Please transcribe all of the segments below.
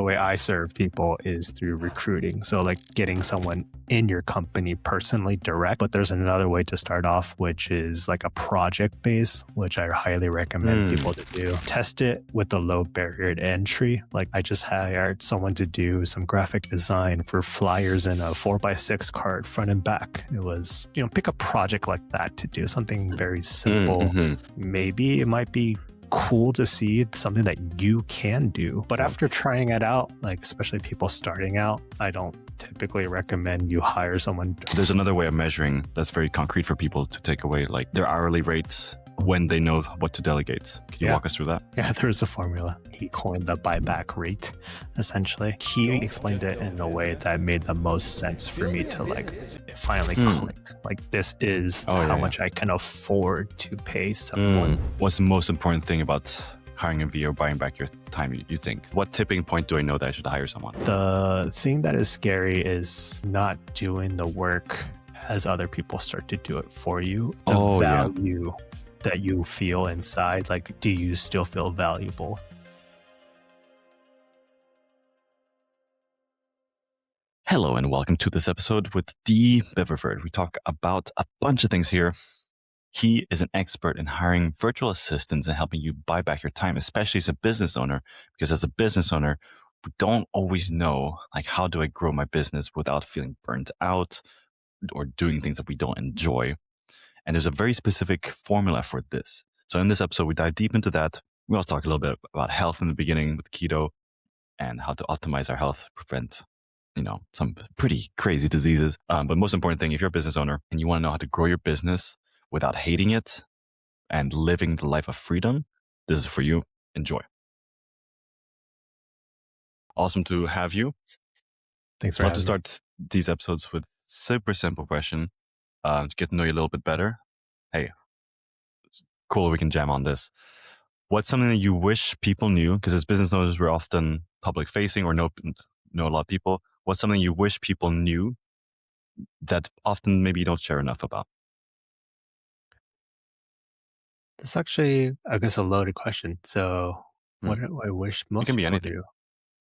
way I serve people is through recruiting. So like getting someone in your company personally direct. But there's another way to start off, which is like a project base, which I highly recommend people to do. Test it with a low barrier to entry. Like I just hired someone to do some graphic design for flyers in a 4x6 card front and back. It was, pick a project like that to do something very simple. Maybe it might be cool to see something that you can do, but after trying it out, like especially people starting out, I don't typically recommend you hire someone. There's another way of measuring that's very concrete for people to take away, like their hourly rates when they know what to delegate. Can you walk us through that? Yeah, there's a formula. He coined the buyback rate, essentially. He explained it in a way that made the most sense for me to it finally clicked. Like this is how much I can afford to pay someone. What's the most important thing about hiring a VA or buying back your time, you think? What tipping point do I know that I should hire someone? The thing that is scary is not doing the work as other people start to do it for you. The value that you feel inside, like, do you still feel valuable? Hello and welcome to this episode with Dee Beverford. We talk about a bunch of things here. He is an expert in hiring virtual assistants and helping you buy back your time, especially as a business owner, because as a business owner, we don't always know, like, how do I grow my business without feeling burnt out or doing things that we don't enjoy? And there's a very specific formula for this. So in this episode, we dive deep into that. We also talk a little bit about health in the beginning with keto and how to optimize our health, prevent, some pretty crazy diseases. But most important thing, if you're a business owner and you want to know how to grow your business without hating it and living the life of freedom, this is for you. Enjoy. Awesome to have you. Thanks for having me. To start these episodes with super simple question. To get to know you a little bit better. Hey, cool, we can jam on this. What's something that you wish people knew? Because as business owners, we're often public facing or know a lot of people. What's something you wish people knew that often maybe you don't share enough about? That's actually, I guess, a loaded question. So what do I wish most people do?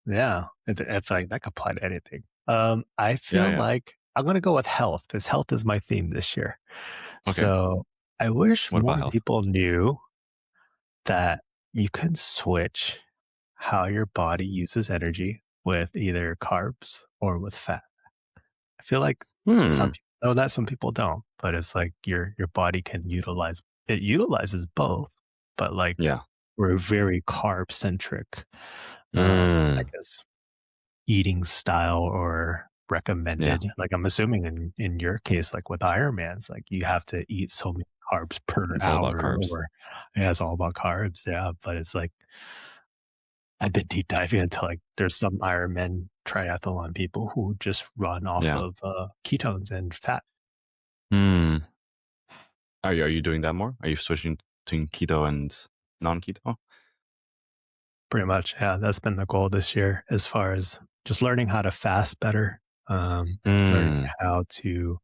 Yeah, it's like that could apply to anything. I feel like I'm going to go with health because health is my theme this year. Okay. So I wish more people knew that you can switch how your body uses energy with either carbs or with fat. I feel like some people know that, some people don't, but it's like your body utilizes both, but we're very carb centric, I guess, eating style or recommended. Like I'm assuming in your case, like with Ironmans, like you have to eat so many carbs per hour. All about carbs. It's all about carbs. Yeah. But it's like, I've been deep diving into like, there's some Ironman triathlon people who just run off of ketones and fat. Are you doing that more? Are you switching between keto and non-keto? Pretty much. Yeah. That's been the goal this year as far as just learning how to fast better. Learning how to,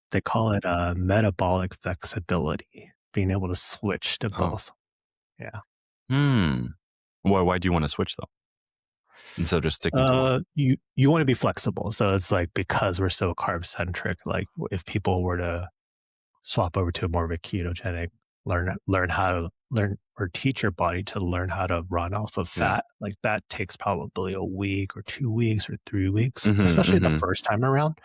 they call it metabolic flexibility, being able to switch to both. Yeah. Why do you want to switch though? Instead of just sticking to one? You want to be flexible. So it's like, because we're so carb centric, like if people were to swap over to more of a ketogenic, learn how to teach your body to learn how to run off of fat, like that takes probably a week or 2 weeks or 3 weeks, especially the first time around.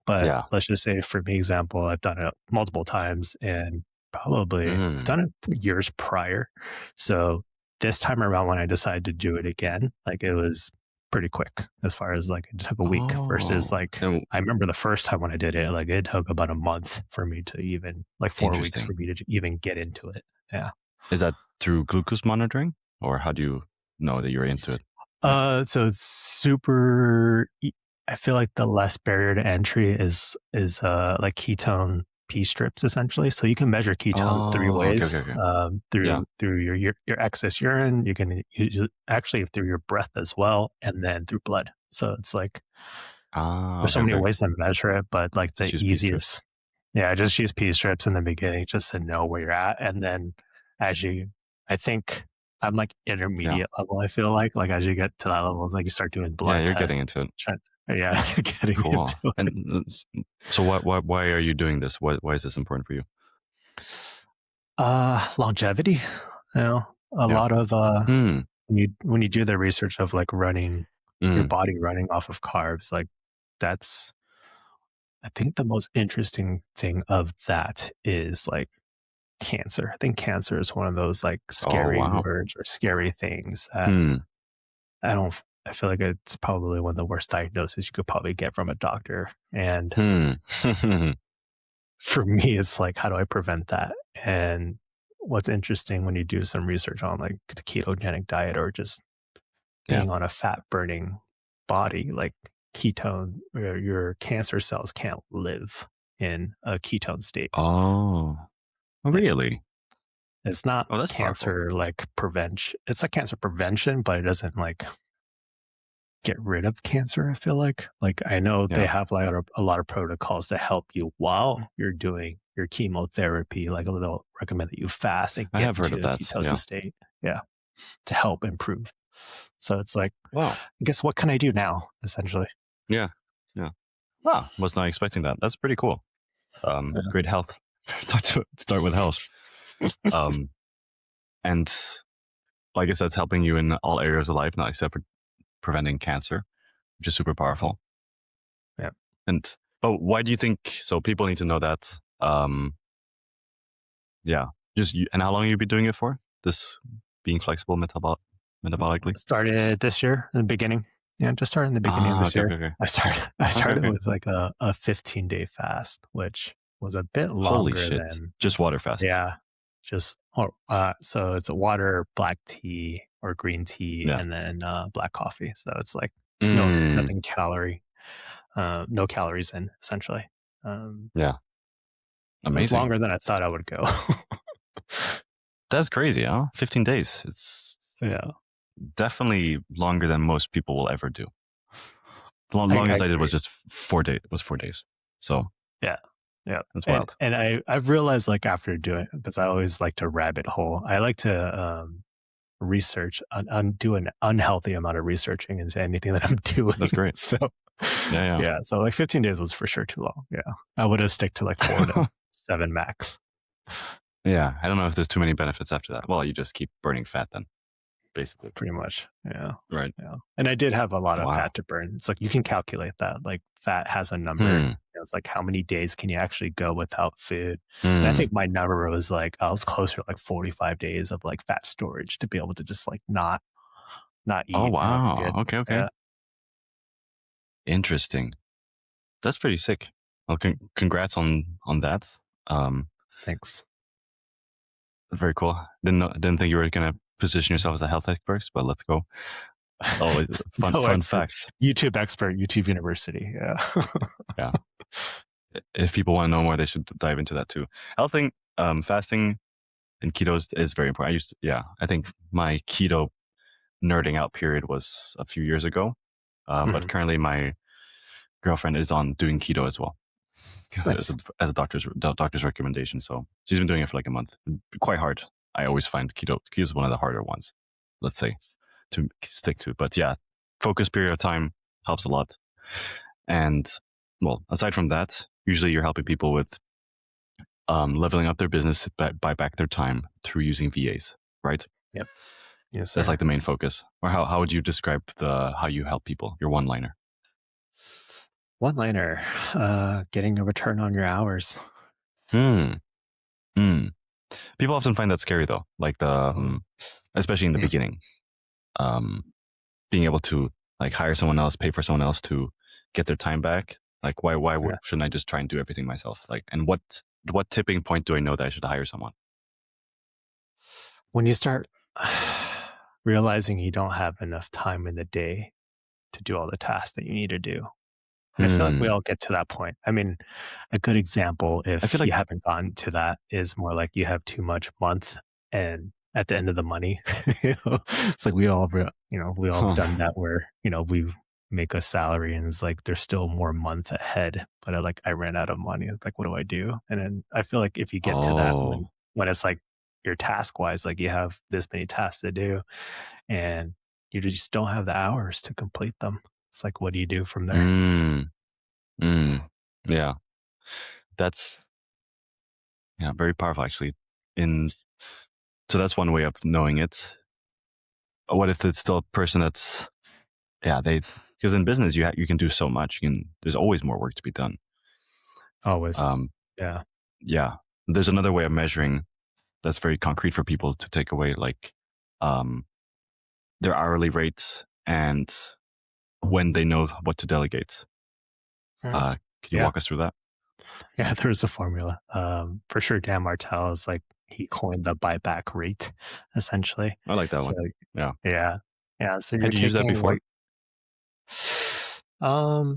But let's just say, for me, example, I've done it multiple times and probably I've done it years prior. So this time around, when I decided to do it again, like it was pretty quick as far as like it took a week versus like I remember the first time when I did it, like it took about a month for me to even, like 4 weeks for me to even get into it. Yeah. Is that through glucose monitoring, or how do you know that you're into it? So it's super, I feel like the less barrier to entry is like ketone P strips essentially. So you can measure ketones 3 ways. Through your excess urine, you can use actually through your breath as well, and then through blood. So it's like there's so many ways to measure it, but like the easiest, just use P strips in the beginning just to know where you're at, and then I think I'm like intermediate level. I feel like as you get to that level, like you start doing Yeah, blood you're tests. getting into it. Yeah, getting Cool. into it. And so why are you doing this? Why is this important for you? Longevity. You know, a Yeah. lot of Hmm. when you do the research of like running your body running off of carbs, like that's I think the most interesting thing of that is like cancer. I think cancer is one of those like Oh, scary wow. words or scary things that I don't. I feel like it's probably one of the worst diagnoses you could probably get from a doctor. And for me, it's like, how do I prevent that? And what's interesting when you do some research on like the ketogenic diet or just Yeah. being on a fat burning body, like ketone, your cancer cells can't live in a ketone state. Oh, Like really? it's not Oh, that's powerful. cancer like prevention. It's like cancer prevention, but it doesn't like get rid of cancer. I feel like I know they Yeah. have like a lot of protocols to help you while you're doing your chemotherapy. Like they'll recommend that you fast and I get have heard into of a that. Yeah. ketosis state. Yeah, to help improve. So it's like, Wow. I guess what can I do now? Essentially, Yeah. Yeah. Wow. Was not expecting that. That's pretty cool. yeah. Great health. Start with health. And I guess that's helping you in all areas of life, not except for preventing cancer, which is super powerful. Yeah. And but why do you think so? People need to know that. Yeah. And how long have you been doing it for? This being flexible metabolically. Started this year in the beginning. Yeah, just started in the beginning of Ah, this okay, year. okay, okay. I Okay, started okay. with like a 15-day fast, which was a bit Holy longer shit. than Just water fast. yeah. Just so it's a water, black tea or green tea, Yeah. and then black coffee. So it's like Mm, nothing no calories in essentially. Um, yeah. it was Amazing. longer than I thought I would go. That's crazy, huh? 15 days. It's Yeah, definitely longer than most people will ever do. The I longest I did was agree. just 4 days. It was 4 days. So Yeah, yeah, that's and wild. and I've realized like after doing it because I always like to rabbit hole. I like to research do an unhealthy amount of researching into anything that I'm That's doing. great. So Yeah, yeah, so like 15 days was for sure too long. Yeah, I would have stick to like 4 to 7 max. yeah. I don't know if there's too many benefits after that. Well, you just keep burning fat then, basically. Pretty much. Yeah. Right. Yeah. And I did have a lot of Wow. fat to burn. It's like you can calculate that. Like fat has a number. Hmm. It's like how many days can you actually go without food? And I Hmm. think my number was like I was closer to like 45 days of like fat storage to be able to just like not Oh, eat and I'll be wow. good. Okay, okay. Yeah. Interesting. That's pretty sick. Well, congrats on that. Um, Thanks. Very cool. Didn't think you were gonna position yourself as a health expert, but let's go. Oh, No fun expert. fact. YouTube expert, YouTube University. Yeah. Yeah. If people want to know more, they should dive into that too. Healthing, fasting, and keto is very important. I think my keto nerding out period was a few years ago, but Mhm. currently my girlfriend is on doing keto as well as Nice. a doctor's recommendation. So she's been doing it for like a month. Quite hard. I always find keto is one of the harder ones, let's say, to stick to. But yeah, focus period of time helps a lot. And well, aside from that, usually you're helping people with leveling up their business, buy back their time through using VAs, right? Yep. Yes, That's sir. like the main focus. Or how would you describe how you help people? Your one liner. One liner, getting a return on your hours. Hmm. Hmm. People often find that scary though, like especially in the Yeah. beginning, um, being able to like hire someone else, pay for someone else to get their time back. Like Yeah. shouldn't I just try and do everything myself? Like, and what tipping point do I know that I should hire someone? When you start realizing you don't have enough time in the day to do all the tasks that you need to do. And I feel like we Hmm. all get to that point. I mean, a good example, I feel if you like haven't gotten to that, is more like you have too much month and at the end of the money, it's like we all have huh. done that where, we make a salary and it's like there's still more month ahead, but I ran out of money. It's like, what do I do? And then I feel like if you get to that Oh, when it's like your task wise. Like you have this many tasks to do, and you just don't have the hours to complete them. It's like, what do you do from there? Mm, yeah, that's very powerful actually. In So that's one way of knowing it. What if it's still a person that's because in business you can do so much. There's always more work to be done. Always. Um, Yeah. yeah, there's another way of measuring that's very concrete for people to take away, like um, their hourly rates and when they know what to delegate. Mhm. Could you Yeah. walk us through that? Yeah. There's a formula. For sure. Dan Martell is like, he coined the buyback rate essentially. I like that So one. Yeah. yeah. Yeah. So you're Had you used that taking before? like,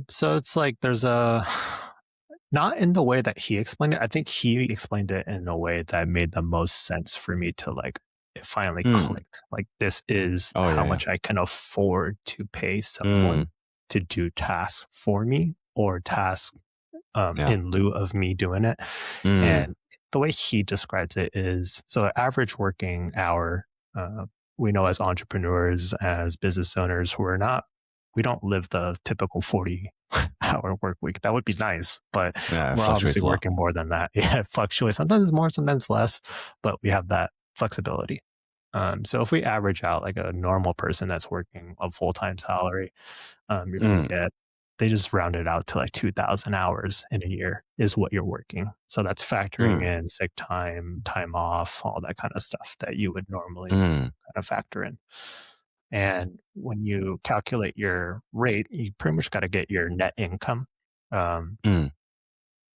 so it's like there's a, not in the way that he explained it. I think he explained it in a way that made the most sense for me to like, it finally Mm. clicked. Like, this is Oh how yeah, yeah. much I can afford to pay someone Mm. to do tasks for me or tasks Yeah. in lieu of me doing it. Mm. And the way he describes it is, so an average working hour, uh, we know as entrepreneurs, as business owners, we don't live the typical 40-hour work week. That would be nice, but Yeah, it we're fluctuates obviously a lot. working more than that. Yeah, it fluctuates. Sometimes more, sometimes less, but we have that flexibility. So if we average out like a normal person that's working a full-time salary, you're going to Mm. get, they just round it out to like 2,000 hours in a year is what you're working. So that's factoring Mm. in sick time, time off, all that kind of stuff that you would normally Mm. kind of factor in. And when you calculate your rate, you pretty much got to get your net income, um, Mm.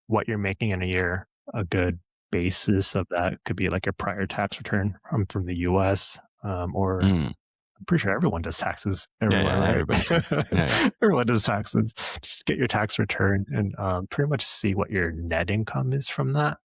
what you're making in a year. A good basis of that could be like your prior tax return from the US, or Mm. I'm pretty sure everyone does taxes Yeah, everywhere, yeah, right? everybody does. Yeah, yeah. Everyone does taxes. Just get your tax return and pretty much see what your net income is from that.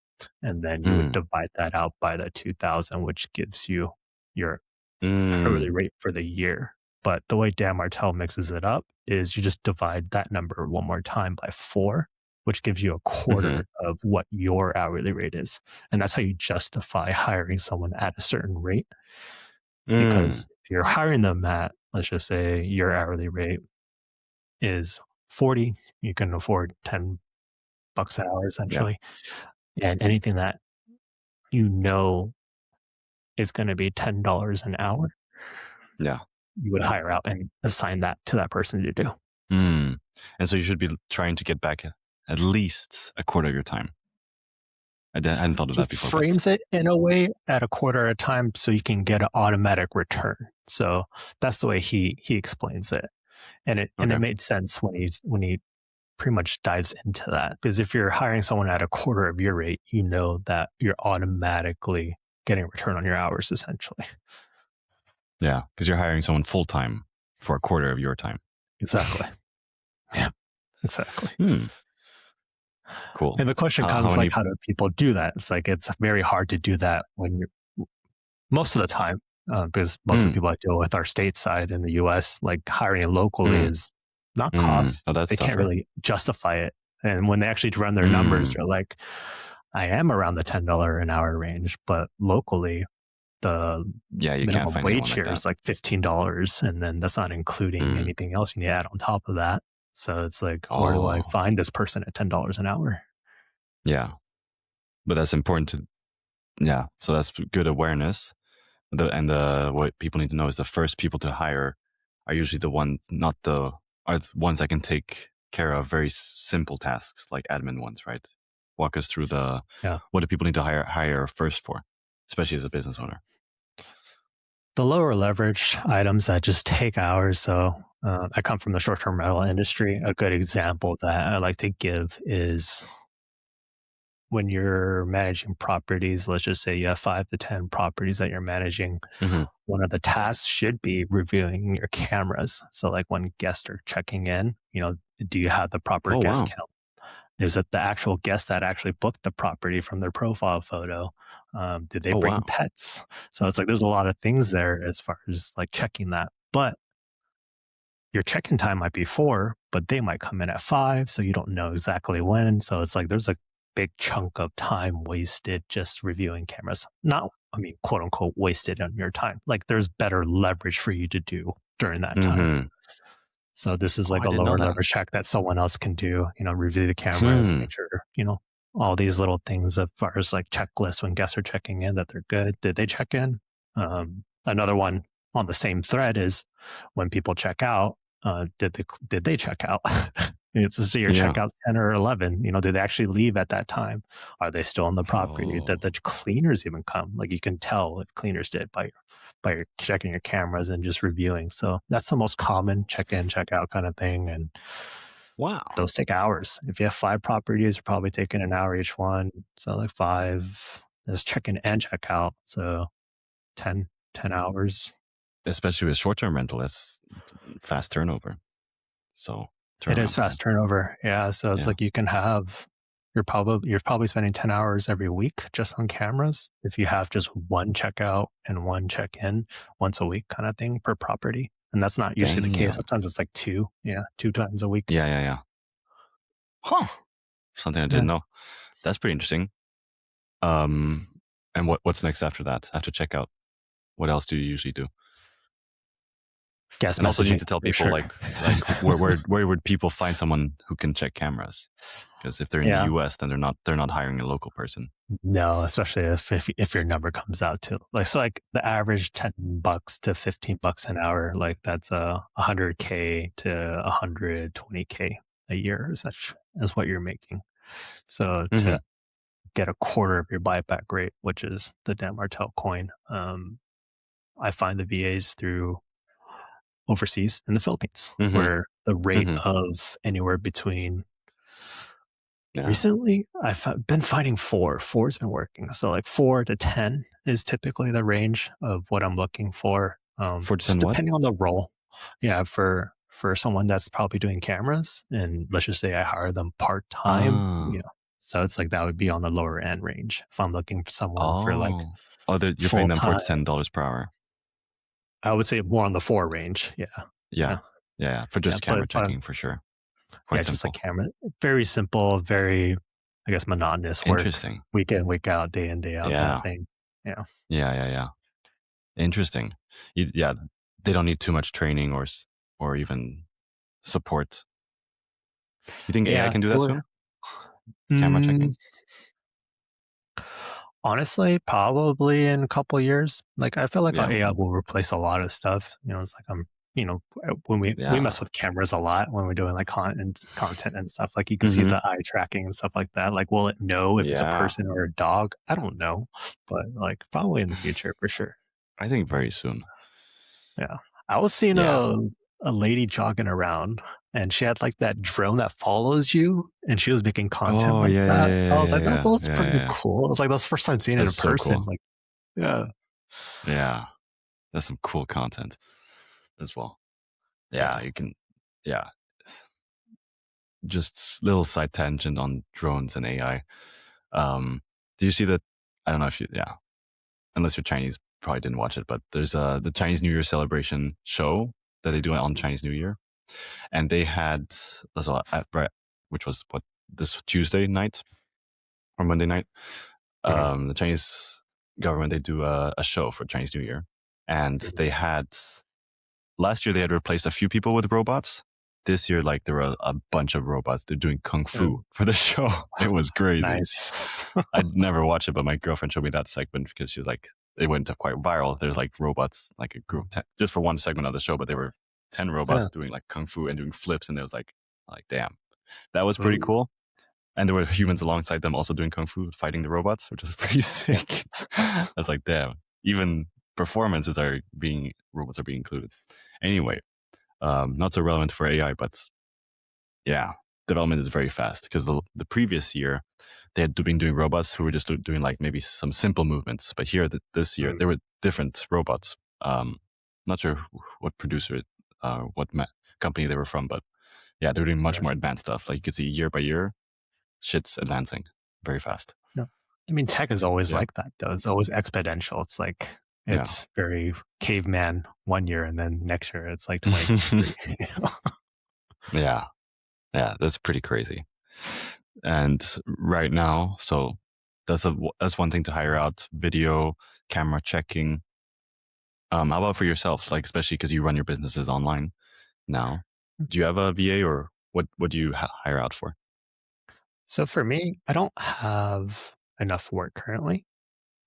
And then you would Mm. divide that out by the 2,000, which gives you your hourly Mm. rate for the year. But the way Dan Martell mixes it up is you just divide that number one more time by 4, which gives you a Mhm. quarter of what your hourly rate is. And that's how you justify hiring someone at a certain rate. Mm. Because if you're hiring them at, let's just say your hourly rate is 40, you can afford $10 an hour Yeah. essentially. And anything that you know is going to be $10 an hour, Yeah. you would hire out and assign that to that person to do. Mm. And so you should be trying to get back at least a quarter of your time. I hadn't thought of He that before, but frames it in a way at a quarter at a time so you can get an automatic return. So that's the way he explains it. And it okay. made sense when he pretty much dives into that, because if you're hiring someone at a quarter of your rate, you know that you're automatically getting a return on your hours essentially. Yeah, because you're hiring someone full time for a quarter of your time. Exactly. Yeah, exactly. Cool. And the question How comes like, many? how do people do that? It's like, it's very hard to do that when you're most of the time, because most of the Mm. people I deal with are stateside in the US, like hiring locally Mm. is not Mm. cost. Oh, that's They can't tougher. really justify it. And when they actually run their numbers, Mm. they're like, I am around the $10 an hour range, but locally the Yeah, you can't minimum find anyone wage like here that. is like $15, and then that's not including Mm. anything else you need to add on top of that. So it's like, where do I Oh, find this person at $10 an hour? yeah. But that's important to, yeah. So that's good awareness. What people need to know is the first people to hire are usually the ones, are the ones that can take care of very simple tasks like admin ones, right? Walk us through Yeah. what do people need to hire first for, especially as a business owner. The lower leverage items that just take hours. So I come from the short-term rental industry. A good example that I like to give is when you're managing properties. Let's just say you have 5 to 10 properties that you're managing. Mm-hmm. One of the tasks should be reviewing your cameras. So like when guests are checking in, do you have the proper Oh guest wow. count? Is it the actual guest that actually booked the property from their profile photo? Did they Oh bring wow. pets? So it's like there's a lot of things there as far as like checking that. But your check-in time might be 4, but they might come in at 5, so you don't know exactly when. So it's like there's a big chunk of time wasted just reviewing cameras. Not, I mean, quote unquote, wasted on your time. Like there's better leverage for you to do during that time. Mm-hmm. So this is Oh, like I a didn't know lower that. leverage check that someone else can do, review the cameras, make sure, all these little things as far as like checklists when guests are checking in that they're good. Did they check in? Another one on the same thread is when people check out, did they check out? It's to see your checkouts 10 or 11. Did they actually leave at that time? Are they still on the property? Did the cleaners even come? Like you can tell if cleaners did by your checking your cameras and just reviewing. So that's the most common check in, check out kind of thing. And wow, those take hours. If you have 5 properties, you're probably taking an hour each one. So like 5, there's check in and check out. So 10 hours. Especially with short-term rental, it's fast turnover. So it is fast turnover. Yeah. So it's like you can have, you're probably spending 10 hours every week just on cameras. If you have just one checkout and one check in once a week kind of thing per property. And that's not usually the case. Sometimes it's like 2. Yeah. 2 times a week. Yeah. Huh. Something I didn't know. That's pretty interesting. And what's next after that? After checkout? What else do you usually do? Guest and also you need messaging, to tell people sure. like where would people find someone who can check cameras? Because if they're in the US, then they're not hiring a local person. No, especially if your number comes out to like the average $10 to $15 an hour, like that's $100K to $120K a year is what you're making. So to get a quarter of your buyback rate, which is the Dan Martell coin, I find the VAs through overseas in the Philippines, where the rate of anywhere between recently I've been finding 4 has been working. So like 4 to 10 is typically the range of what I'm looking for. Just depending on the role. Yeah. For someone that's probably doing cameras, and let's just say I hire them part-time, so it's like that would be on the lower end range if I'm looking for someone for like you're paying them $4 to $10 per hour. I would say more on the 4 range. Yeah, for just camera checking for sure. Quite just like camera, very simple, very, I guess, monotonous work. Interesting. Week in, week out, day in, day out kind of thing. Yeah. Interesting. They don't need too much training or even support. You think AI can do that soon? Camera checking? Honestly, probably in a couple of years. Like I feel like AI will replace a lot of stuff. It's like when we mess with cameras a lot when we're doing like content and stuff. Like you can see the eye tracking and stuff like that. Like, will it know if it's a person or a dog? I don't know, but like probably in the future for sure. I think very soon. Yeah, I was seeing a lady jogging around, and she had like that drone that follows you, and she was making content that. I was like, that was pretty cool. I was like, that's the first time seeing it in person. Cool. Like, yeah, that's some cool content as well. Yeah, you can. Yeah, just little side tangent on drones and AI. Do you see that? I don't know if you. Yeah, unless you're Chinese, probably didn't watch it. But there's the Chinese New Year celebration show that they do on Chinese New Year, and they had which was this Tuesday night or Monday night. The Chinese government, they do a show for Chinese New Year, and they had last year they had replaced a few people with robots. This year, like there were a bunch of robots. They're doing kung fu for the show. It was crazy. Nice. I'd never watch it, but my girlfriend showed me that segment because she was like, it went quite viral. There's like robots, like a group, just for one segment of the show, but there were 10 robots doing like kung fu and doing flips, and it was like damn, that was pretty cool. And there were humans alongside them also doing kung fu, fighting the robots, which is pretty sick. I was like, damn, even performances robots are being included. Anyway, not so relevant for AI, but yeah, development is very fast because the previous year they had been doing robots who were just doing like maybe some simple movements, but here this year there were different robots. Not sure what producer, what company they were from, but yeah, they're doing much more advanced stuff. Like you could see year by year, shit's advancing very fast. No, I mean tech is always like that though. It's always exponential. It's like it's very caveman one year, and then next year it's like 2023. Yeah, that's pretty crazy. And right now, so that's one thing to hire out video camera checking. How about for yourself? Like, especially because you run your businesses online now. Do you have a VA, or what do you hire out for? So for me, I don't have enough work currently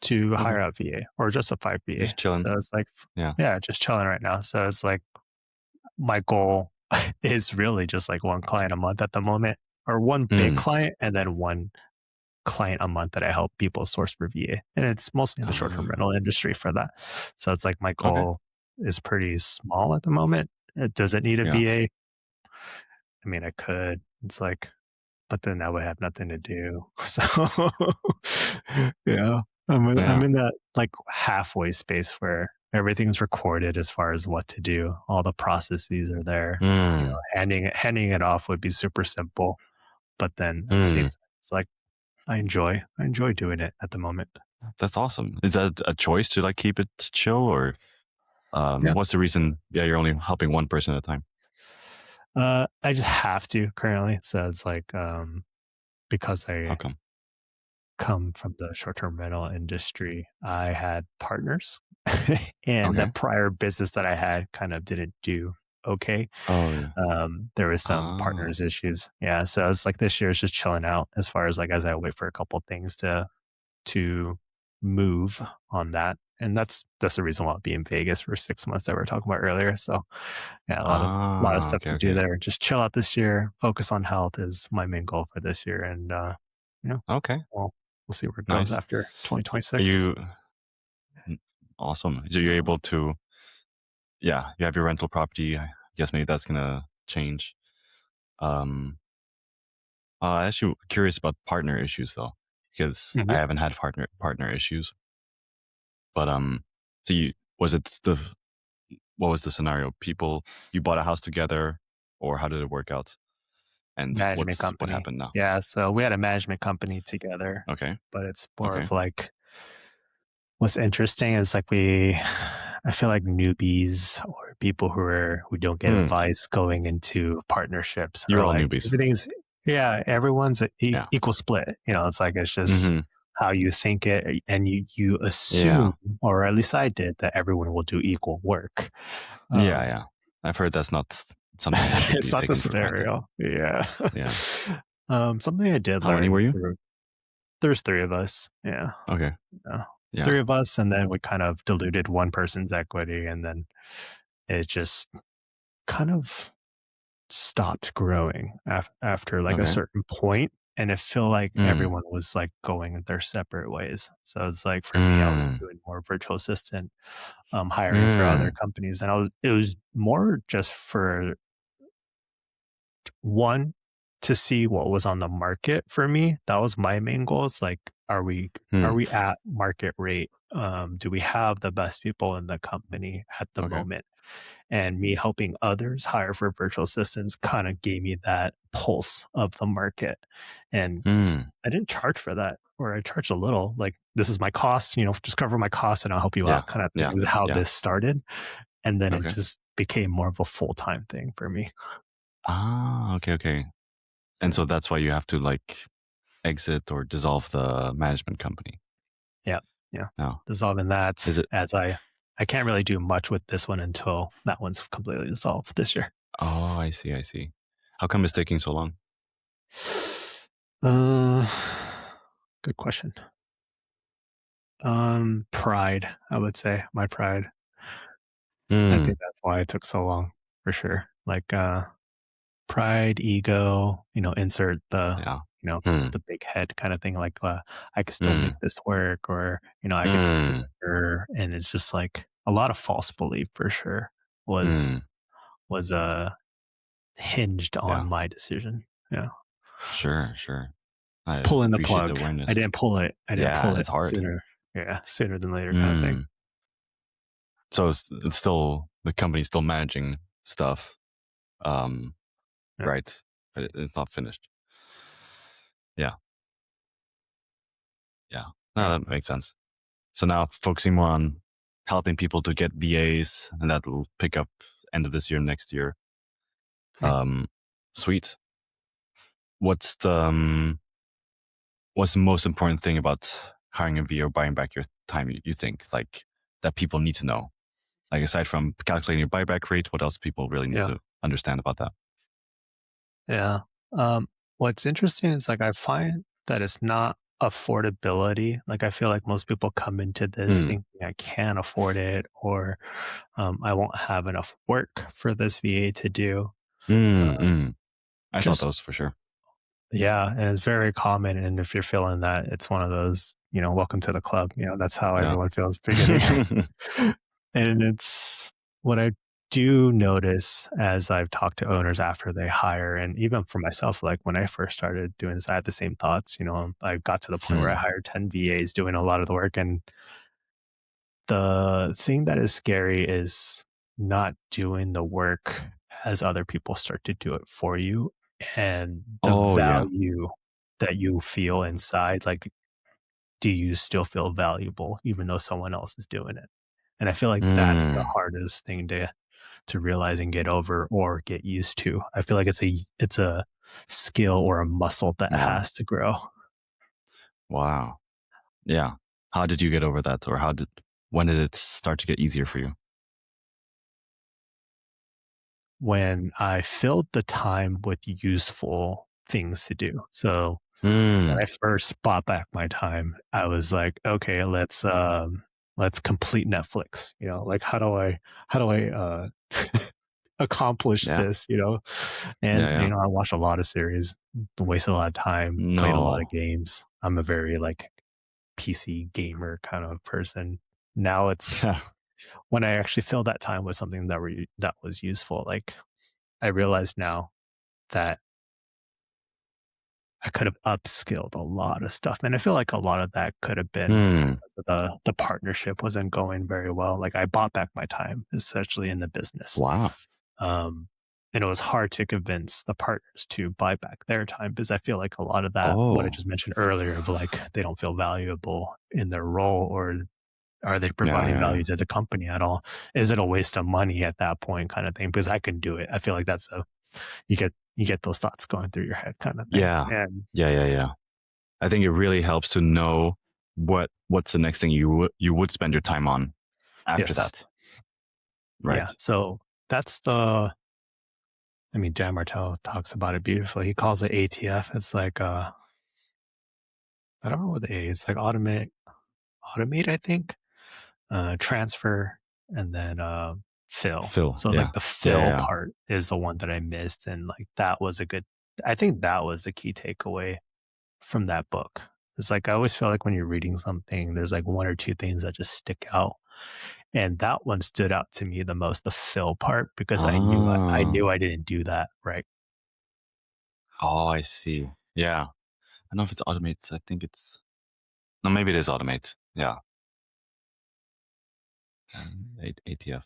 to Okay, hire out VA or justify VA. just chilling. So it's like, Yeah. yeah, just chilling right now. So it's like my goal is really just like one client a month at the moment, or one big Mm. client and then one client a month that I help people source for VA. And it's mostly in the short term Ah, rental industry for that. So it's like my okay. goal is pretty small at the moment. Does it need a Yeah. VA? I mean, I could. It's like, but then I would have nothing to do. So, yeah, I'm Yeah. in that like halfway space where everything's recorded as far as what to do. All the processes are there. Mm. Handing it off would be super simple, but then at the same Mm. time, it's like I enjoy doing it at the moment. That's awesome. Is that a choice to like keep it chill, or Yeah. what's the reason? Yeah, you're only helping one person at a time. I just have to currently. So it's like because How I come? come from the short-term rental industry, I had partners, and the Okay. prior business that I had kind of didn't do okay. Oh yeah. There was some Ah. partners issues. Yeah, so it's like this year is just chilling out as far as like as I wait for a couple things to move on that. And that's the reason why I'll be in Vegas for 6 months that we were talking about earlier. So yeah, a lot of Ah. stuff Okay. to do Okay. there. Just chill out this year. Focus on health is my main goal for this year, and you know, Okay. well, we'll see where it goes Nice. after Are 2026. you awesome? So you're able to, yeah, you have your rental property. I guess maybe that's gonna change. Um, actually curious about partner issues though, because I Mhm. haven't had partner issues. But so you was it the what was the scenario? People, you bought a house together, or how did it work out? And Management what company. happened now? Yeah, so we had a management company together, Okay, but it's more okay. of like what's interesting is like I feel like newbies or people who don't get Hmm. advice going into partnerships You're are all like newbies. everything's yeah, everyone's Yeah. equal split. It's like it's just Mm-hmm. how you think it, and you Yeah. assume, or at least I did, that everyone will do equal work. Yeah. Um, Yeah. I've heard that's not something that should it's be not the taken for granted. scenario. Yeah. Yeah. Something I did How many were learn you? through there's three of us. Yeah. Okay. Yeah. Yeah. Three of us, and then we kind of diluted one person's equity, and then it just kind of stopped growing after like a Okay. certain point, and it felt like Mm. everyone was like going their separate ways. So it's like for me, I was Mm. doing more virtual assistant, hiring for other Mm. companies, and it was more just for one, to see what was on the market for me. That was my main goal. It's like, are Mm. we at market rate? Do we have the best people in the company at the Okay. moment? And me helping others hire for virtual assistants kind of gave me that pulse of the market. And Mm. I didn't charge for that, or I charged a little. Like, this is my cost, just cover my costs and I'll help you Yeah. out, kind of thing, Yeah. is how Yeah. this started. And then it Okay. just became more of a full time thing for me. Ah. Okay. Okay. And Yeah. so that's why you have to like exit or dissolve the management company. Yeah, yeah. No. Dissolving that Is it? as I can't really do much with this one until that one's completely dissolved this year. Oh, I see. I see. How come it's taking so long? Uh, good question. Pride, I would say. My pride. I Mm. think that's why it took so long, for sure. Like, pride, ego, insert Yeah. you know, Mm. the big head kind of thing. Like, I could still make Mm. this work, or, I could do Mm. better. And it's just like a lot of false belief for sure was, Mm. was, hinged on Yeah. my decision. Yeah. Sure. Sure. I Pulling the appreciate the plug. I awareness. didn't pull it. I didn't pull Yeah, it it's hard. sooner. Yeah. Sooner than later kind of thing. Mm. So it's still the company's still managing stuff, um, Yeah. right? But it's not finished. Yeah, yeah. No, Yeah. that makes sense. So now focusing more on helping people to get VAs, and that will pick up end of this year, next year. Hmm. Um, Sweet. What's the what's the most important thing about hiring a VA or buying back your time, you think, like, that people need to know? Like, aside from calculating your buyback rate, what else people really need Yeah. to understand about that? Yeah. What's interesting is like I find that it's not affordability. Like I feel like most people come into this Mm, thinking I can't afford it or I won't have enough work for this VA to do. mm, mm. I thought Just those for sure. yeah, and it's very common. And if you're feeling that, it's one of those, welcome to the club. That's how Yeah. everyone feels beginning. And it's what I do notice as I've talked to owners after they hire, and even for myself, like when I first started doing this, I had the same thoughts. I got to the point where I Hmm. hired 10 VAs doing a lot of the work. And the thing that is scary is not doing the work as other people start to do it for you and the Oh, yeah. value that you feel inside. Like, do you still feel valuable even though someone else is doing it? And I feel like that's the Mm, hardest thing to realize and get over or get used to. I feel like it's a skill or a muscle that yeah. has to grow. Wow. Yeah. How did you get over that? Or when did it start to get easier for you? When I filled the time with useful things to do. So when Mm, I first bought back my time, I was like, okay, let's complete Netflix. Like how do I accomplish yeah. this, Yeah. and Yeah. I watched a lot of series, wasted a lot of time, played a lot of No. games. I'm a very like PC gamer kind of person. Now it's Yeah. when I actually fill that time with something that was useful. Like I realize now that I could have upskilled a lot of stuff, and I feel like a lot of that could have been Hmm. because of the partnership wasn't going very well. Like, I bought back my time, essentially, in the business, Wow. um, and it was hard to convince the partners to buy back their time because I feel like a lot of that, what I Oh. just mentioned earlier of, like, they don't feel valuable in their role, or are they Yeah. providing Yeah. value Yeah. to the company at all? Is it a waste of money at that point kind of thing? Because I can do it. I feel like that's a you get those thoughts going through your head kind of thing, Yeah. and Yeah. Yeah. Yeah. I think it really helps to know what's the next thing you would spend your time on after yes. that. Yeah, Right. so that's Dan Martell talks about it beautifully. He calls it ATF. It's like, I don't know what the A, it's like automate, I think, transfer, and then, fill. Phil. So it's like Yeah. the Yeah. Yeah. fill Yeah. part is the one that I missed, and like I think that was the key takeaway from that book. It's like I always feel like when you're reading something, there's like one or two things that just stick out. And that one stood out to me the most, the fill part, because I Ah. knew I didn't do that right. Oh, I see. Yeah. I don't know if it's automate. I think it's no, maybe it is automate. Yeah. ATF.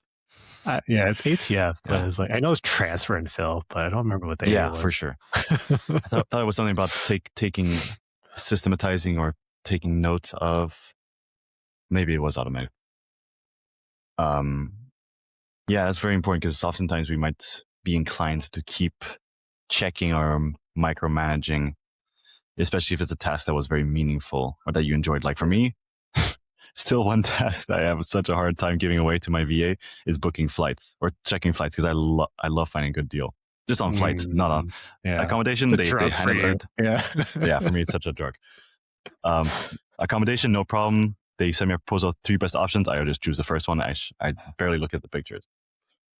Yeah, it's ATF, but Yeah. it's like I know it's transfer and fill, but I don't remember what the A Yeah, for was. sure. I thought it was something about taking systematizing or taking notes of. Maybe it was automated. Um, yeah, that's very important because oftentimes we might be inclined to keep checking or micromanaging, especially if it's a task that was very meaningful or that you enjoyed. Like for me, still one task that I have such a hard time giving away to my VA is booking flights or checking flights because I love finding a good deal just on flights, not on Yeah, it's accommodation. a They drug for handle you. it. Yeah. Yeah, for me it's such a drug. Accommodation, no problem. They send me a proposal, three best options. I just choose the first one. I barely look at the pictures.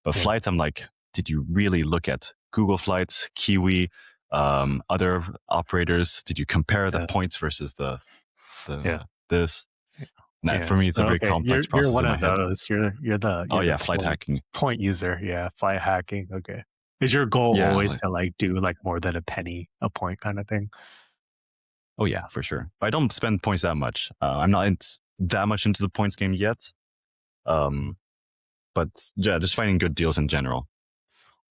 But Yeah, flights, I'm like, did you really look at Google Flights, Kiwi, other operators? Did you compare the yeah, points versus yeah, this? Nah, yeah. for me, it's a very Okay, complex you're process one in my of head. those. You're the Oh you're the yeah, flight point hacking. point user. Yeah, fly hacking. Okay. Is your goal Yeah, always like, to like do like more than a penny a point kind of thing? oh yeah, for sure. But I don't spend points that much. I'm not that much into the points game yet. Um, but yeah, just finding good deals in general.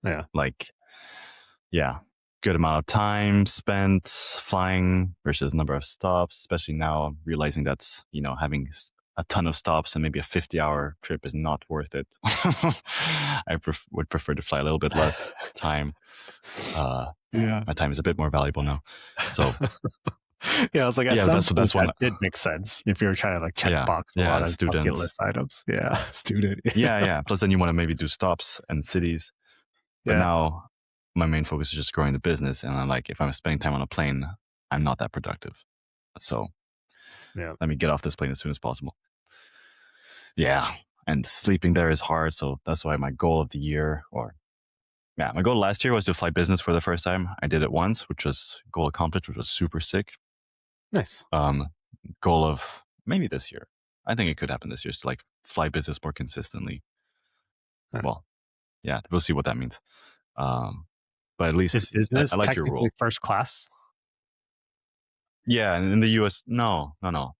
Yeah. Like, yeah, good amount of time spent flying versus number of stops, especially now realizing that, having a ton of stops and maybe a 50-hour trip is not worth it. I would prefer to fly a little bit less time. Uh, Yeah. my time is a bit more valuable now. So Yeah, I was like, at Yeah, some point that's one. that did make sense if you were trying to like check Yeah, box a yeah, lot as of bucket students. list items. Yeah, student. Yeah, yeah. Plus, then you want to maybe do stops and cities. But Yeah, now my main focus is just growing the business. And I'm like, if I'm spending time on a plane, I'm not that productive. So yeah. let me get off this plane as soon as possible. Yeah. And sleeping there is hard. So that's why my goal of the year, or yeah, my goal last year was to fly business for the first time. I did it once, which was goal accomplished, which was super sick. Nice. Goal of maybe this year. I think it could happen this year. To like fly business more consistently. Huh. Well, yeah, we'll see what that means. But at Is least I business like your technically rule. first class? Yeah, and in the US, no, no, no.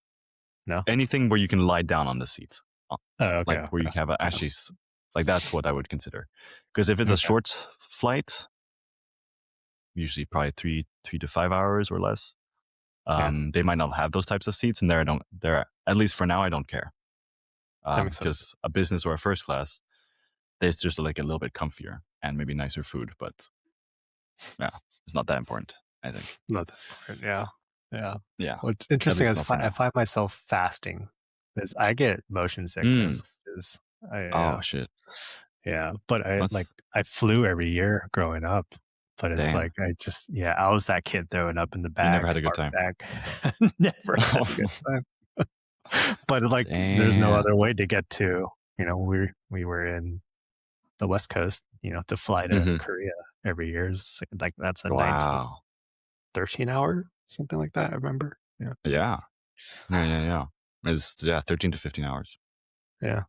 No. Anything where you can lie down on the seat, uh, Oh, okay. like where you Okay. have Yeah. actually, like that's what I would consider. Because if it's a Okay. short flight, usually probably 3 to 5 hours or less, Yeah, they might not have those types of seats, and there I don't. There, at least for now, I don't care. that makes sense. Because a business or a first class, there's just like a little bit comfier and maybe nicer food, but yeah, it's not that important. I think. Not that important. Yeah. Yeah. Yeah, What's at interesting least is not for I now. find myself fasting because I get motion Mm. sickness. Is Oh yeah, shit. yeah. But That's I flew every year growing up. But it's damn. like I just I was that kid throwing up in the You never bag, had a good fart time. bag. Never had a good time. But like, there's no Damn. other way to get to. We were in the West Coast. To fly to Hmm. Korea every year is like that's a Wow. 13 hour something like that. I remember. Yeah, Yeah. Yeah. Yeah. Yeah. It's 13 to 15 hours. yeah,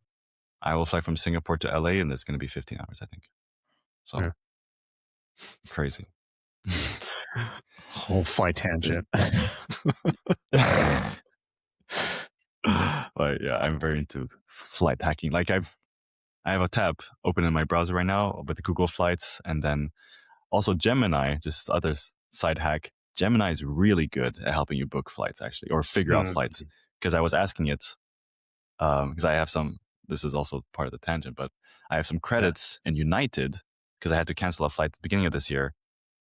I will fly from Singapore to LA, and it's going to be 15 hours, I think. So yeah. crazy. Whole flight tangent. But yeah, I'm very into flight hacking. Like I have a tab open in my browser right now with the Google Flights, and then also Gemini, just other side hack. Gemini is really good at helping you book flights, actually, or figure out Mm, flights. Because I was asking it, because I have some. This is also part of the tangent, but I have some yeah. credits in United because I had to cancel a flight at the beginning of this year,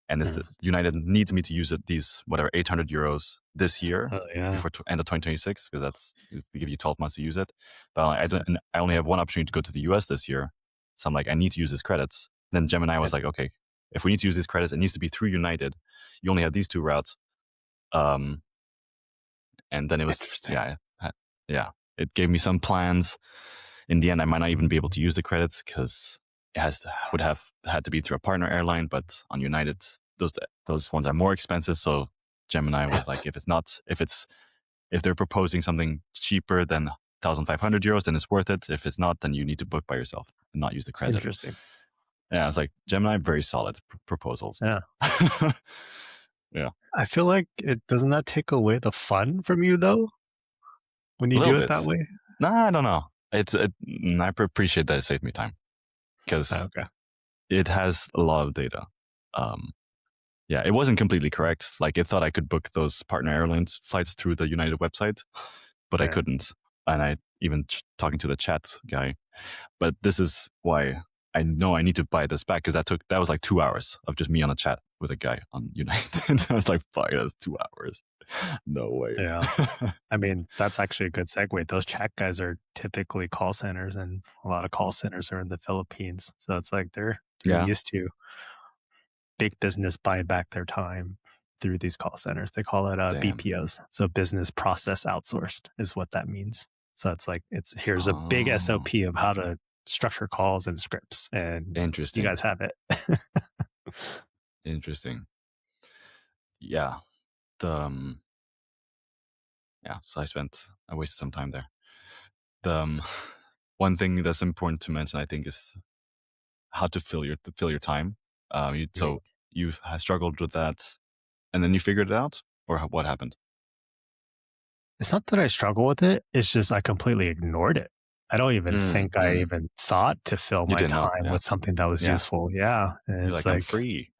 and Mm. United needs me to use these whatever 800 euros this year Oh yeah. before end of 2026 because they give you 12 months to use it. But I So, don't. And I only have one opportunity to go to the US this year, so I'm like, I need to use these credits. Then Gemini yeah. was like, okay, if we need to use these credits, it needs to be through United. You only have these two routes. Um, and then it was Interesting. yeah, it gave me some plans. In the end, I might not even be able to use the credits because would have had to be through a partner airline. But on United, those ones are more expensive. So Gemini was like, if they're proposing something cheaper than 1,500 euros, then it's worth it. If it's not, then you need to book by yourself and not use the credit. Interesting. Yeah, I was like, Gemini, very solid proposals. Yeah. Yeah, I feel like it doesn't that take away the fun from you though when a you little do it bit. that way. Nah, I don't know. I appreciate that it saved me time because Okay. it has a lot of data. Um, yeah, it wasn't completely correct. Like it thought I could book those partner airlines flights through the United website, but I Yeah. couldn't. And I even talking to the chat guy. But this is why I know I need to buy this back because that was like 2 hours of just me on a chat with a guy on United. I was like, fuck, that's 2 hours. No way. Yeah. I mean, that's actually a good segue. Those chat guys are typically call centers, and a lot of call centers are in the Philippines. So it's like they're Yeah. used to big business buying back their time through these call centers. They call it Damn. BPOs. So business process outsourced is what that means. So it's like here's a big Oh, SOP of how to structure calls and scripts, and you interesting. guys have it. Interesting. Yeah. The yeah. So I wasted some time there. The one thing that's important to mention, I think, is how to fill your time. Mm. So you have struggled with that, and then you figured it out, or what happened? It's not that I struggle with it. It's just I completely ignored it. I don't even think I Mm. even thought to fill You my didn't know, time yeah, with something that was yeah. useful. Yeah. And You're it's like, I'm like, free,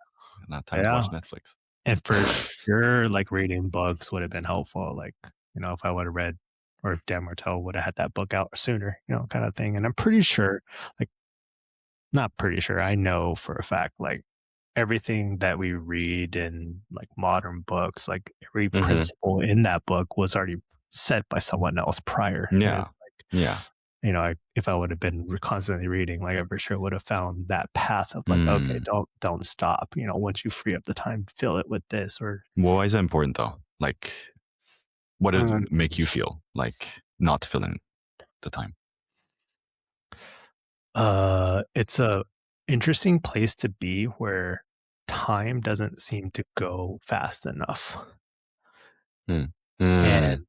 not time to yeah. watch Netflix. And for sure, like reading books would have been helpful. Like, if I would have read or if Dan Martell would have had that book out sooner, kind of thing. And I'm pretty sure, like, not pretty sure, I know for a fact, like, everything that we read in like modern books, like every Mm-hmm. principle in that book was already said by someone else prior. And Yeah. it's like, Yeah. if I would have been constantly reading, like I for sure would have found that path of like, okay, Mm. don't stop. Once you free up the time, fill it with this or Well, why is that important though? Like, what did um, it make you feel like not filling the time? it's a interesting place to be where time doesn't seem to go fast enough. Mm. Mm. And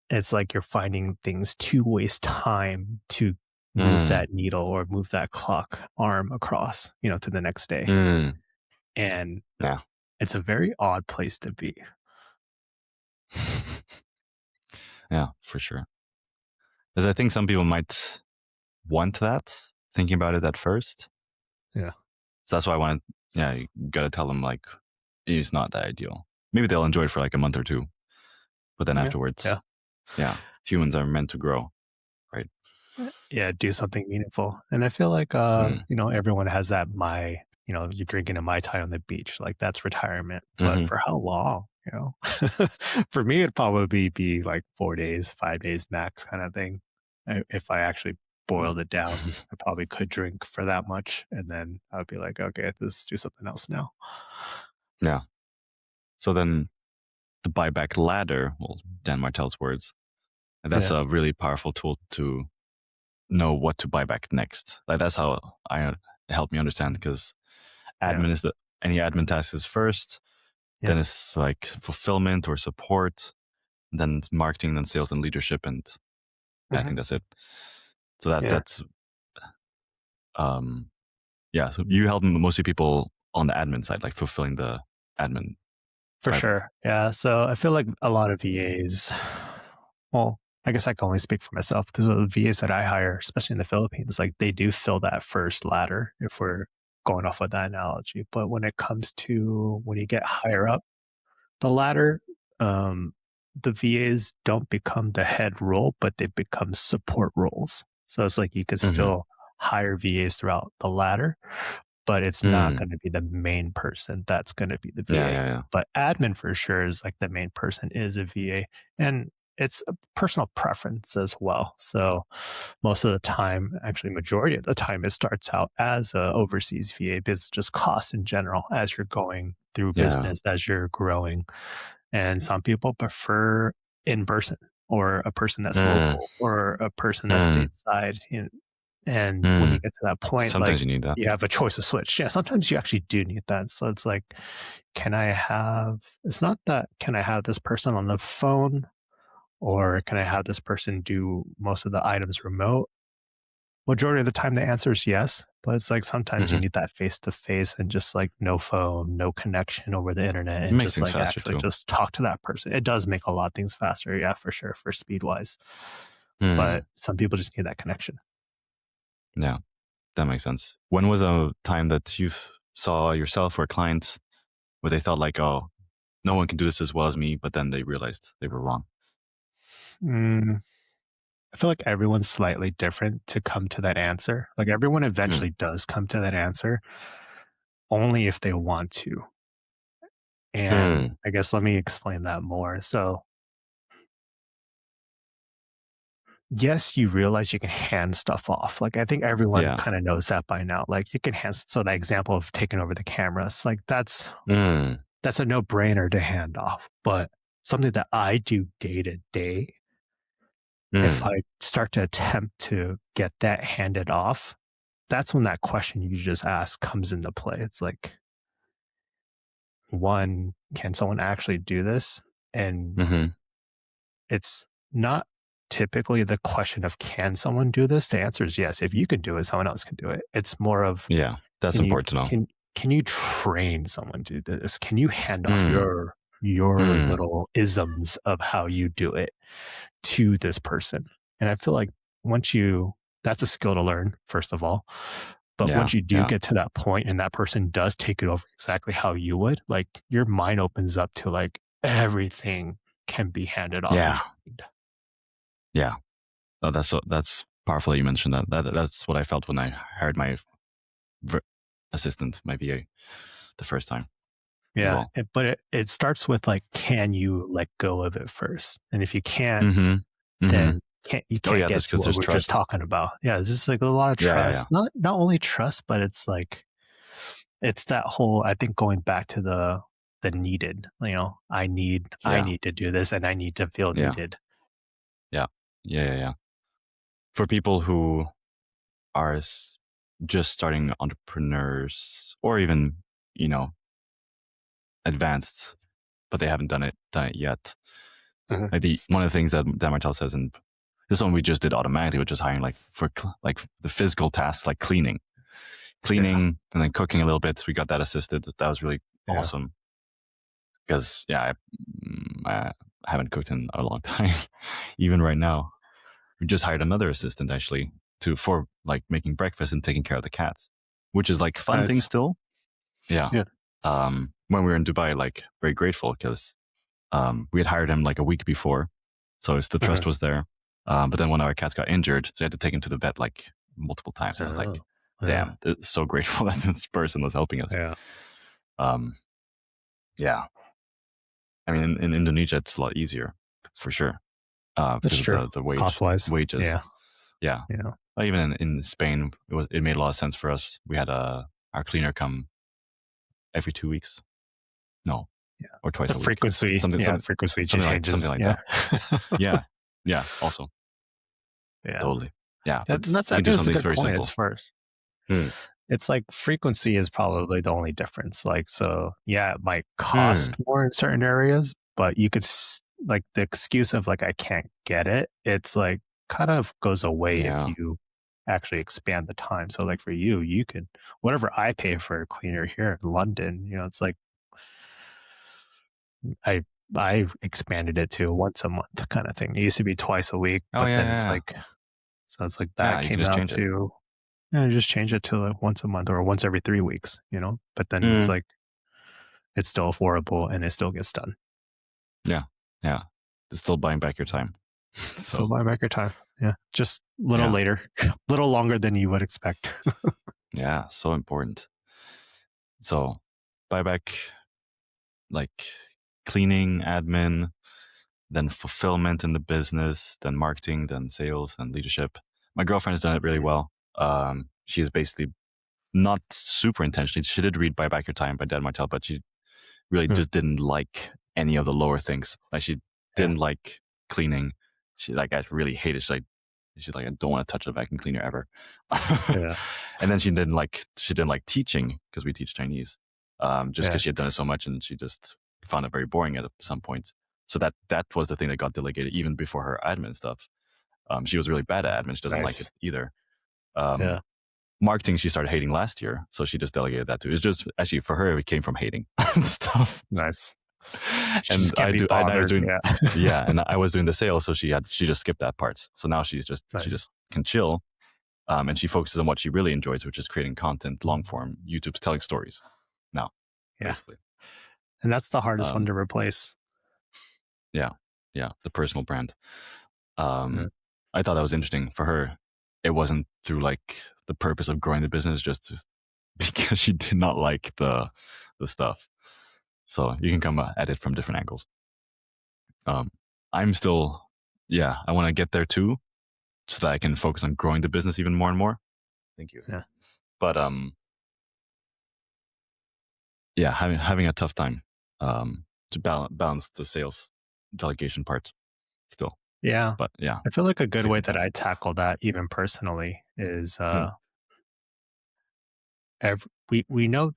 it's like you're finding things to waste time to move Mm. that needle or move that clock arm across, to the next day. Mm. And Yeah. it's a very odd place to be. Yeah, for sure. Because I think some people might want that, thinking about it at first. Yeah. So that's why I want to, yeah, you got to tell them like, it's not that ideal. Maybe they'll enjoy it for like a month or two, but then Yeah. afterwards, Yeah. yeah, humans are meant to grow, right? Yeah, do something meaningful. And I feel like Mm. everyone has that you're drinking a Mai Tai on the beach. Like that's retirement. But Mm-hmm. for how long? For me it'd probably be like 4 days, 5 days max kind of thing. If I actually boiled it down, I probably could drink for that much. And then I would be like, okay, let's do something else now. Yeah. So then the buyback ladder, well, Dan Martell's words, that's Yeah. a really powerful tool to know what to buy back next. Like that's how I it helped me understand because Yeah. admin is any admin task is first, Yeah. then it's like fulfillment or support, then it's marketing, then sales and leadership, and I Hmm. think that's it. So Yeah. that's um yeah. So you help mostly people on the admin side, like fulfilling the admin For buyback. sure. Yeah. So I feel like a lot of VAs, well, I guess I can only speak for myself. The VAs that I hire, especially in the Philippines, like they do fill that first ladder if we're going off with that analogy. But when it comes to when you get higher up the ladder, um, the VAs don't become the head role, but they become support roles. So it's like you could Mm-hmm. still hire VAs throughout the ladder, but it's not Mm. going to be the main person that's going to be the Yeah, VA. yeah, yeah. But admin for sure is like the main person is a VA. And it's a personal preference as well. So most of the time, actually majority of the time, it starts out as a overseas VA because just cost in general as you're going through Yeah. business, as you're growing. And some people prefer in person or a person that's Mm. local or a person that's Mm. stateside. And when you Mm. get to that point, like Sometimes you need that. you have a choice to switch. Yeah, sometimes you actually do need that. So it's like, it's not that, can I have this person on the phone or can I have this person do most of the items remote? Majority of the time, the answer is yes. But it's like sometimes you Mm-hmm. need that face to face and just like no phone, no connection over the internet, It and makes just things like faster actually too. just talk to that person. It does make a lot of things faster. Yeah, for sure, for speed wise. Mm. But some people just need that connection. Yeah, that makes sense. When was a time that you saw yourself or clients where they felt like, oh, no one can do this as well as me, but then they realized they were wrong? Mm, I feel like everyone's slightly different to come to that answer. Like everyone Mm. eventually does come to that answer only if they want to. And Mm. I guess let me explain that more. So, yes, you realize you can hand stuff off. Like I think everyone Yeah. kind of knows that by now. Like you can hand so that example of taking over the cameras, like Mm. that's a no-brainer to hand off. But something that I do day to day, if Mm. I start to attempt to get that handed off, that's when that question you just asked comes into play. It's like, one, can someone actually do this? And Mm-hmm. it's not typically the question of can someone do this? The answer is yes. If you can do it, someone else can do it. It's more of Yeah, that's can you important to know. can you train someone to do this? Can you hand off Mm. your Mm. little isms of how you do it to this person? And I feel like once you that's a skill to learn, first of all. But Yeah. once you do Yeah. get to that point and that person does take it over exactly how you would, like your mind opens up to like everything can be handed off and Yeah. trained. Yeah. Oh, that's powerful that you mentioned that. That's what I felt when I hired my assistant, my VA. the first time as Yeah. well. But it starts with like, can you let go of it first? And if you can't, Mm-hmm. Mm-hmm. then you Oh can't yeah, get just to because what there's we're just trust. talking about. Yeah, it's just like a lot of Yeah. trust. Not only trust, but it's like it's that whole, I think, going back to the needed, I need Yeah. to do this and I need to feel Yeah. needed. Yeah. Yeah. For people who are just starting entrepreneurs or even, advanced, but they haven't done it yet. Mhm. Like one of the things that Dan Martell says, and this one we just did automatically, which is hiring like for like the physical tasks like cleaning, Yeah. and then cooking a little bit. We got that assisted. That was really Yeah. awesome because I haven't cooked in a long time. Even right now, we just hired another assistant actually for like making breakfast and taking care of the cats, which is like fun thing Nice. still. Yeah. Yeah. When we were in Dubai, like very grateful because we had hired him like a week before, so the Mhm. trust was there. But then one of our cats got injured, so I had to take him to the vet like multiple times. And I was like, Oh, yeah. damn, so grateful that this person was helping us. Yeah. Um, yeah. I mean, in Indonesia, it's a lot easier for sure That's because of true. the Cost wise. wages. Yeah. Yeah. Yeah. Even in Spain, it made a lot of sense for us. We had our cleaner come every 2 weeks. No, Yeah. or twice The a week. frequency. Yeah. Frequency Something changes. like Yeah. that. Yeah. Yeah. Also, Yeah. totally. Yeah. And But that's, we I can do think that's a something that's good very point. As simple. far as Hmm. it's like frequency is probably the only difference. Like, so yeah, it might Hmm. cost more in certain areas, but you could like the excuse of like, I can't get it. It's like kind of goes away if Yeah. you actually expand the time. So like for you could, whatever I pay for a cleaner here in London, it's like, I've expanded it to once a month kind of thing. It used to be twice a week, Oh but yeah, then yeah, it's yeah. like, so it's like Yeah, that you can came just out change it. to, just change it to like once a month or once every 3 weeks, but then it's Hmm. like, it's still affordable and it still gets done. Yeah. Yeah. It's still buying back your time. So So buy back your time. Yeah. Just a little yeah. later, a little longer than you would expect. Yeah. So important. So buy back like cleaning, admin, then fulfillment in the business, then marketing, then sales and leadership. My girlfriend has done it really well. She is basically not super intentionally. She did read Buy Back Your Time by Dan Martell, but she really Hmm. just didn't like any of the lower things. Like she Yeah. didn't like cleaning. She like I really hated. She's like I don't want to touch a vacuum cleaner ever. Yeah. And then she didn't like teaching because we teach Chinese. Just Yeah. because she had done it so much and she just found it very boring at some points. So that was the thing that got delegated even before her admin stuff. She was really bad at admin. She doesn't like it Nice. either. Yeah. Marketing she started hating last year, so she just delegated that too. It's just actually for her it came from hating stuff. Nice. She And just can't be I was bothered. doing Yeah. yeah, and I was doing the sales, so she just skipped that part. So now she Nice. just can chill, and she focuses on what she really enjoys, which is creating content, long form, YouTube's telling stories. Now, Yeah. basically, And that's the hardest one to replace. Yeah, the personal brand. Yeah. I thought that was interesting for her. It wasn't through like the purpose of growing the business, just because she did not like the stuff. So you can come at it from different angles. I'm still, I want to get there too, so that I can focus on growing the business even more and more. Thank you. Yeah. But having a tough time to balance the sales delegation part still. Yeah. But yeah, I feel like a good takes way some that time. I tackle that, even personally, is we know,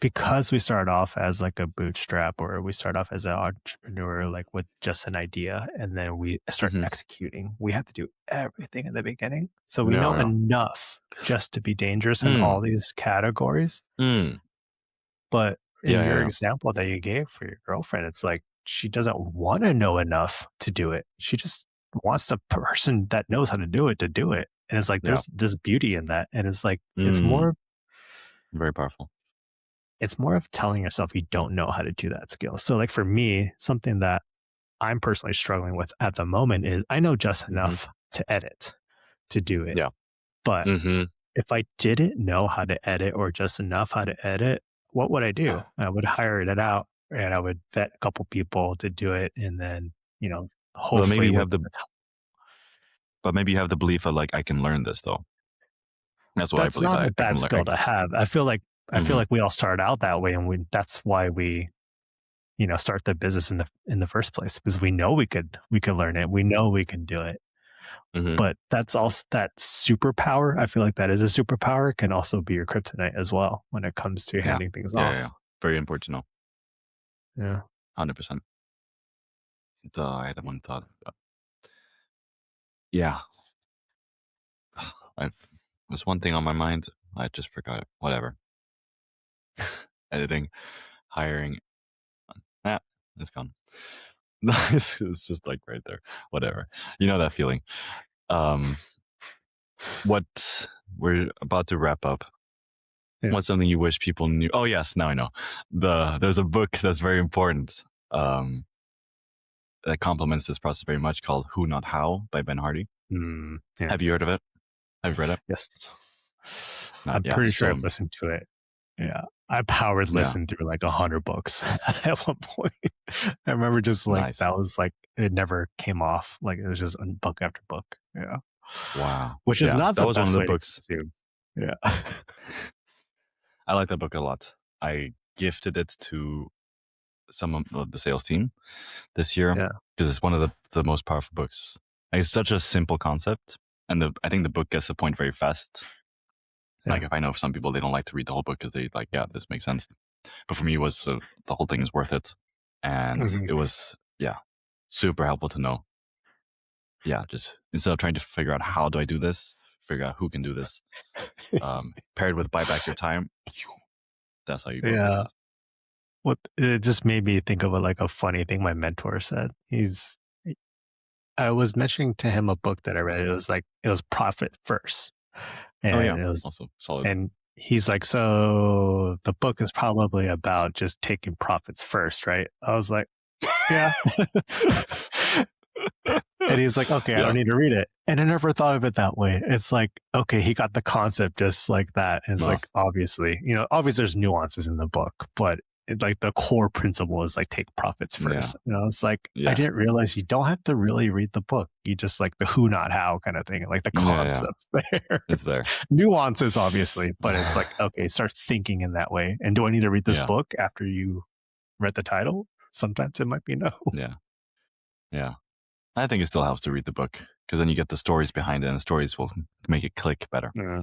because we start off as like a bootstrap, or we start off as an entrepreneur, like with just an idea, and then we start executing. We have to do everything in the beginning. So we know enough just to be dangerous in all these categories. But in your example that you gave for your girlfriend, it's like she doesn't want to know enough to do it. She just wants the person that knows how to do it. And it's like there's beauty in that. And it's like it's more very powerful. It's more of telling yourself you don't know how to do that skill. So like for me, something that I'm personally struggling with at the moment is I know just enough to edit, to do it. Yeah. But if I didn't know how to edit, or just enough how to edit, what would I do? I would hire it out and I would vet a couple people to do it. And then, But maybe hopefully you with have the belief of like, I can learn this though. That's what I that's believe. not I a bad can learn. skill to have. I feel like we all started out that way, and that's why we start the business in the first place, because we could learn it. We know we can do it. Mm-hmm. But that's also that superpower. I feel like that is a superpower, can also be your kryptonite as well when it comes to Yeah. handing things Yeah. off. Yeah. Very important to know. Yeah. 100%. I had one thought. Yeah. There's one thing on my mind. I just forgot it. Whatever. Editing, hiring. It's gone. It's just like right there. Whatever. You know that feeling. What we're about to wrap up. Yeah. What's something you wish people knew? Oh yes, now I know. There's a book that's very important. That complements this process very much, called "Who Not How" by Ben Hardy. Yeah. Have you heard of it? Have you read it? Yes. Not I'm yeah. pretty sure So I've listened to it. Yeah. I powered yeah, listened through like 100 books at one point. I remember just like nice. that was like it never came off. Like it was just book after book. Yeah. Wow. Which is Yeah, not that the was one of best the way to books. consume. Yeah. I like that book a lot. I gifted it to some of the sales team this year Yeah. because it's one of the most powerful books. Like, it's such a simple concept, and I think the book gets the point very fast. Yeah. Like if I know some people, they don't like to read the whole book because they like, yeah, this makes sense. But for me, it was the whole thing is worth it, and Mhm. it was super helpful to know. Yeah, just instead of trying to figure out how do I do this, figure out who can do this. Paired with buy back your time, that's how you grow very Yeah. fast. What it just made me think of like a funny thing my mentor said. I was mentioning to him a book that I read. It was Profit First. Oh yeah, And it was also solid. and he's like, so the book is probably about just taking profits first, right? I was like, yeah. And he's like, okay, I don't need to read it. And I never thought of it that way. It's like, okay, he got the concept just like that. And it's like, obviously there's nuances in the book, but like the core principle is like take profits first. It's like, I didn't realize you don't have to really read the book. You just like the who, not how kind of thing, like the concepts there. It's there. Nuances, obviously, but it's like, okay, start thinking in that way. And do I need to read this book after you read the title? Sometimes it might be no. Yeah. I think it still helps to read the book because then you get the stories behind it, and the stories will make it click better. Yeah.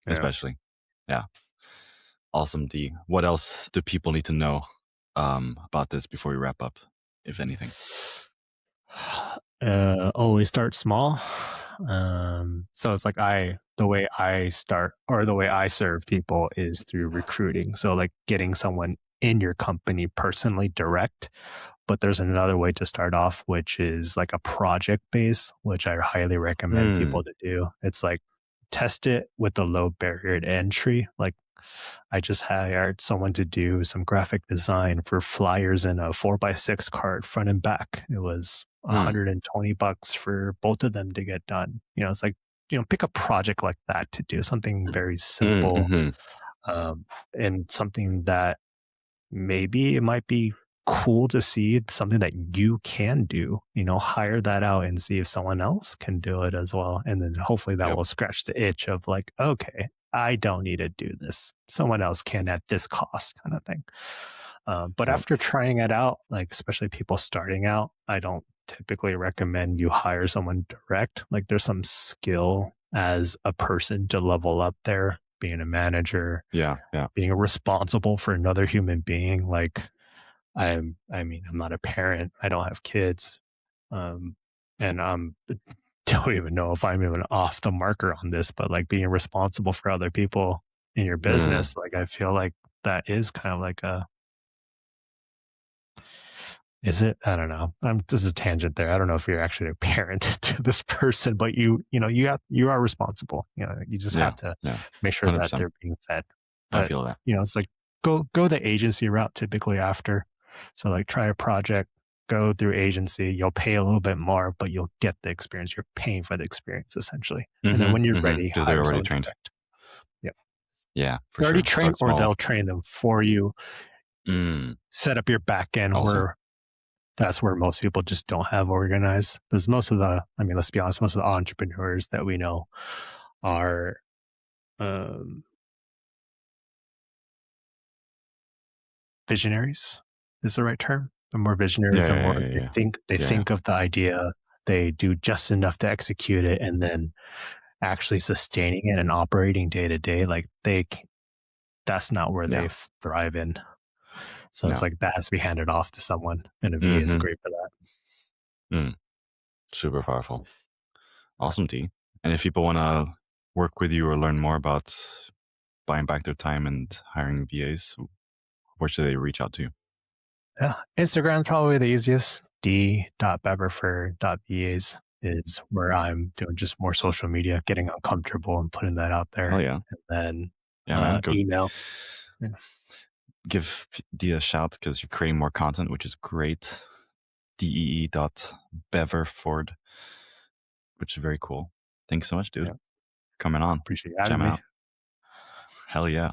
Especially. Yeah. Awesome, Dee. What else do people need to know about this before we wrap up, if anything? Always start small. So it's like the way I start, or the way I serve people, is through recruiting. So like getting someone in your company personally direct. But there's another way to start off, which is like a project base, which I highly recommend people to do. It's like test it with a low barrier to entry. Like I just hired someone to do some graphic design for flyers in a 4x6 card front and back. It was $120 for both of them to get done. It's like, pick a project like that to do something very simple, and something that maybe it might be cool to see, something that you can do. Hire that out and see if someone else can do it as well. And then hopefully that will scratch the itch of like, okay, I don't need to do this. Someone else can at this cost, kind of thing. But after trying it out, like especially people starting out, I don't typically recommend you hire someone direct. Like there's some skill as a person to level up there, being a manager, being responsible for another human being. Like I'm not a parent. I don't have kids. And don't even know if I'm even off the marker on this, but like being responsible for other people in your business, like I feel like that is kind of like is it? I don't know. This is a tangent there. I don't know if you're actually a parent to this person, but you are responsible. You just have to make sure 100%. that they're being fed. But, I feel that. It's like go the agency route typically after. So like try a project, go through agency. You'll pay a little bit more, but you'll get the experience. You're paying for the experience essentially. And then when you're ready, because they're hire already someone trained. direct. Yep. Yeah, for They already sure. train Start or small. they'll train them for you. For They already sure. train or they'll train them for you. Set up your back end Also. where that's where most people just don't have organized. Because most of the, I mean, let's be honest, most of the entrepreneurs that we know are um, visionaries is the right term. They're more visionaries Yeah, and yeah, more yeah, they yeah. think they Yeah. think of the idea, they do just enough to execute it, and then actually sustaining it and operating day to day, like that's not where they Yeah. thrive in. So it's No. like that has to be handed off to someone, and a VA is Mm-hmm. great for that. Super powerful. Awesome, D. And if people want to work with you or learn more about buying back their time and hiring VAs, where should they reach out to you? Yeah, Instagram's probably the easiest. d.beverford.vas is where I'm doing just more social media, getting uncomfortable and putting that out Hell there. yeah. And then Yeah, man. Go email. Yeah. give D a shout because you're creating more content, which is great. Dee.beverford, which is very cool. Thanks so much, dude. Yeah. Coming on. Appreciate you having Jamming me. out. Hell yeah.